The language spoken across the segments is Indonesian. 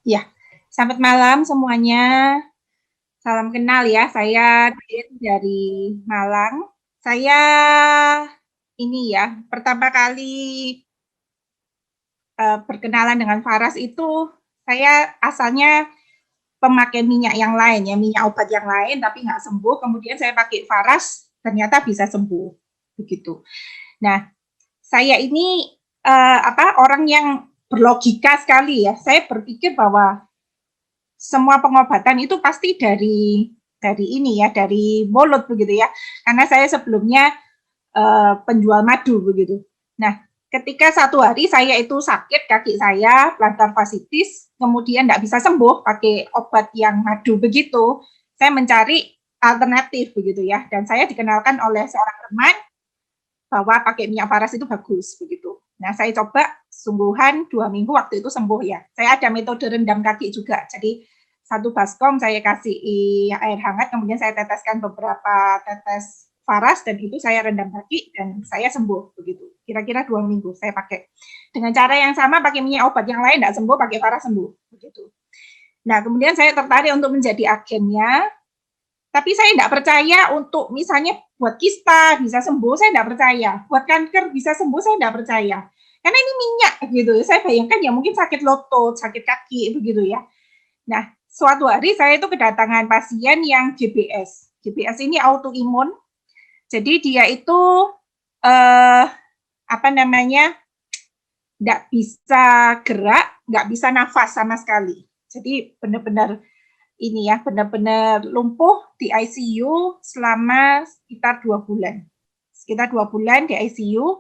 Ya, selamat malam semuanya. Salam kenal ya, saya Din dari Malang. Saya ini ya, pertama kali berkenalan dengan Faras itu, saya asalnya pemakai minyak yang lain ya, minyak obat yang lain, tapi nggak sembuh. Kemudian saya pakai Faras, ternyata bisa sembuh. Begitu. Nah, saya ini orang yang berlogika sekali ya. Saya berpikir bahwa semua pengobatan itu pasti dari ini ya, dari mulut begitu ya. Karena saya sebelumnya penjual madu begitu. Nah, ketika satu hari saya itu sakit kaki saya, plantar fasciitis, kemudian tidak bisa sembuh pakai obat yang madu begitu, saya mencari alternatif begitu ya. Dan saya dikenalkan oleh seorang teman bahwa pakai minyak paras itu bagus begitu. Nah, saya coba sungguhan 2 minggu waktu itu sembuh ya. Saya ada metode rendam kaki juga. Jadi satu baskom saya kasih air hangat, kemudian saya teteskan beberapa tetes faras dan itu saya rendam kaki dan saya sembuh begitu. Kira-kira 2 minggu saya pakai. Dengan cara yang sama pakai minyak obat yang lain tidak sembuh, pakai faras sembuh begitu. Nah, kemudian saya tertarik untuk menjadi agennya. Tapi saya tidak percaya untuk misalnya buat kista bisa sembuh, saya tidak percaya. Buat kanker bisa sembuh, saya tidak percaya. Karena ini minyak gitu. Saya bayangkan ya mungkin sakit lutut, sakit kaki begitu ya. Nah, suatu hari saya itu kedatangan pasien yang GBS. GBS ini autoimun. Jadi dia itu tidak bisa gerak, nggak bisa nafas sama sekali. Jadi benar-benar ini ya, benar-benar lumpuh di ICU selama sekitar 2 bulan. Sekitar 2 bulan di ICU.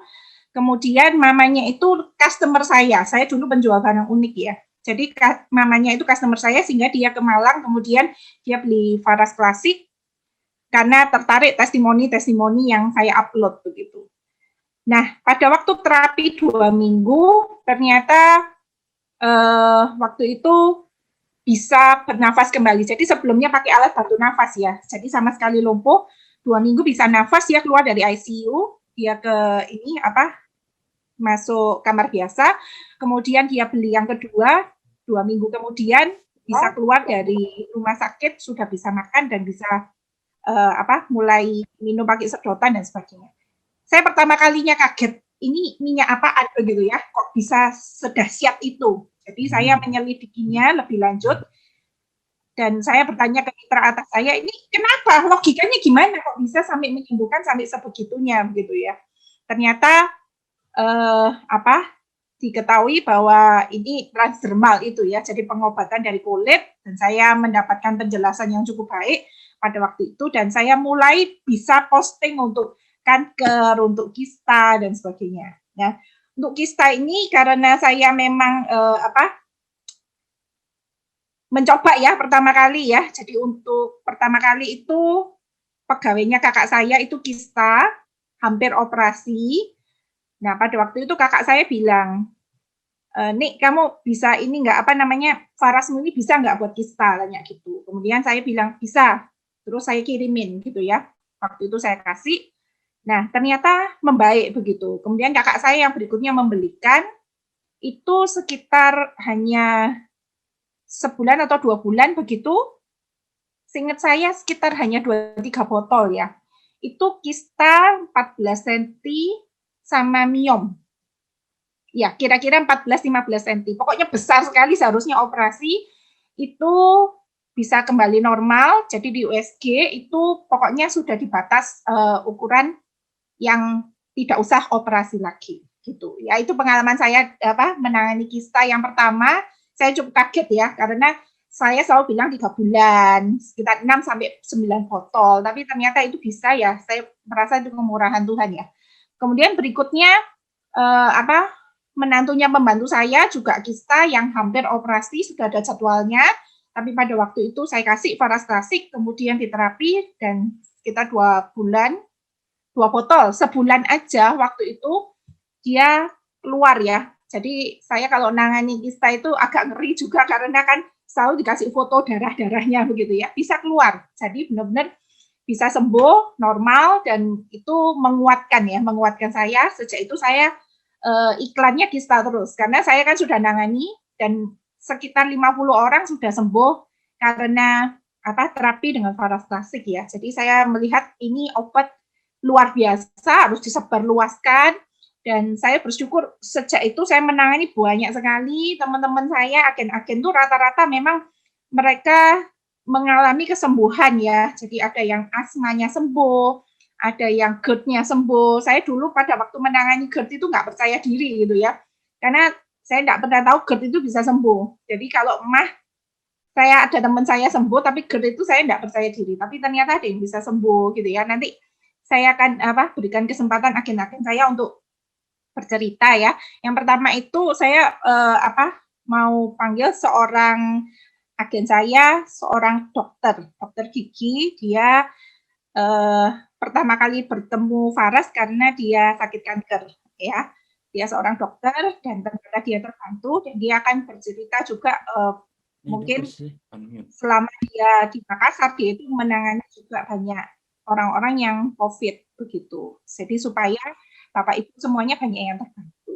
Kemudian mamanya itu customer saya. Saya dulu penjual barang unik ya. Jadi mamanya itu customer saya sehingga dia ke Malang, kemudian dia beli Faras Klasik karena tertarik testimoni-testimoni yang saya upload begitu. Nah, pada waktu terapi 2 minggu, ternyata waktu itu bisa bernafas kembali. Jadi sebelumnya pakai alat bantu nafas ya. Jadi sama sekali lumpuh. 2 minggu bisa nafas, dia keluar dari ICU, dia ke ini masuk kamar biasa. Kemudian dia beli yang kedua, 2 minggu kemudian bisa keluar dari rumah sakit, sudah bisa makan dan bisa mulai minum pakai sedotan dan sebagainya. Saya pertama kalinya kaget, ini minyak apaan begitu ya, kok bisa sedahsyat itu. Jadi saya menyelidikinya lebih lanjut dan saya bertanya ke mitra atas saya, ini kenapa, logikanya gimana kok bisa sampai menyembuhkan sampai sebegitunya begitu ya. Ternyata diketahui bahwa ini transdermal itu ya, jadi pengobatan dari kulit dan saya mendapatkan penjelasan yang cukup baik pada waktu itu dan saya mulai bisa posting untuk kanker, untuk kista dan sebagainya. Nah, untuk kista ini karena saya memang mencoba ya pertama kali ya. Jadi untuk pertama kali itu pegawainya kakak saya itu kista, hampir operasi. Nah, pada waktu itu kakak saya bilang, Nik, kamu bisa ini nggak farasmu ini bisa nggak buat kista, tanya gitu. Kemudian saya bilang bisa, terus saya kirimin gitu ya. Waktu itu saya kasih. Nah, ternyata membaik begitu. Kemudian kakak saya yang berikutnya membelikan, itu sekitar hanya sebulan atau 2 bulan begitu, seingat saya sekitar hanya 2-3 botol ya. Itu kista 14 cm sama miom. Ya, kira-kira 14-15 cm. Pokoknya besar sekali, seharusnya operasi itu bisa kembali normal. Jadi di USG itu pokoknya sudah di batas ukuran yang tidak usah operasi lagi gitu. Ya itu pengalaman saya menangani kista yang pertama, saya cukup kaget ya karena saya selalu bilang 3 bulan, sekitar 6 sampai 9 botol, tapi ternyata itu bisa ya. Saya merasa itu kemurahan Tuhan ya. Kemudian berikutnya menantunya pembantu saya juga kista yang hampir operasi, sudah ada jadwalnya, tapi pada waktu itu saya kasih Faras Klasik, kemudian diterapi dan sekitar 2 bulan 2 botol sebulan aja waktu itu dia keluar ya. Jadi saya kalau nangani kista itu agak ngeri juga karena kan selalu dikasih foto darah-darahnya begitu ya. Bisa keluar. Jadi benar-benar bisa sembuh normal dan itu menguatkan saya. Sejak itu saya iklannya kista terus karena saya kan sudah nangani dan sekitar 50 orang sudah sembuh karena terapi dengan Faras Klasik ya. Jadi saya melihat ini obat luar biasa, harus disebarluaskan, dan saya bersyukur sejak itu saya menangani banyak sekali teman-teman saya, agen-agen tuh rata-rata memang mereka mengalami kesembuhan ya. Jadi ada yang asmanya sembuh, ada yang GERD-nya sembuh. Saya dulu pada waktu menangani GERD itu nggak percaya diri gitu ya, karena saya nggak pernah tahu GERD itu bisa sembuh. Jadi kalau saya ada teman saya sembuh, tapi GERD itu saya nggak percaya diri. Tapi ternyata ada yang bisa sembuh gitu ya. Nanti saya akan berikan kesempatan agen-agen saya untuk bercerita ya. Yang pertama itu saya mau panggil seorang agen saya, seorang dokter gigi. Dia pertama kali bertemu Faras karena dia sakit kanker ya. Dia seorang dokter dan ternyata dia terbantu, dan dia akan bercerita juga mungkin selama dia di Makassar dia itu menangani juga banyak orang-orang yang COVID begitu. Jadi supaya Bapak Ibu semuanya banyak yang terbantu.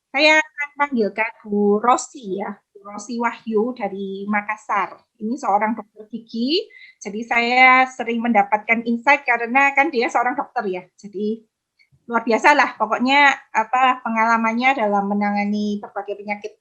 Saya akan panggilkan Bu Rosi ya, Bu Rosi Wahyu dari Makassar. Ini seorang dokter gigi, jadi saya sering mendapatkan insight karena kan dia seorang dokter ya. Jadi luar biasa lah pokoknya pengalamannya dalam menangani berbagai penyakit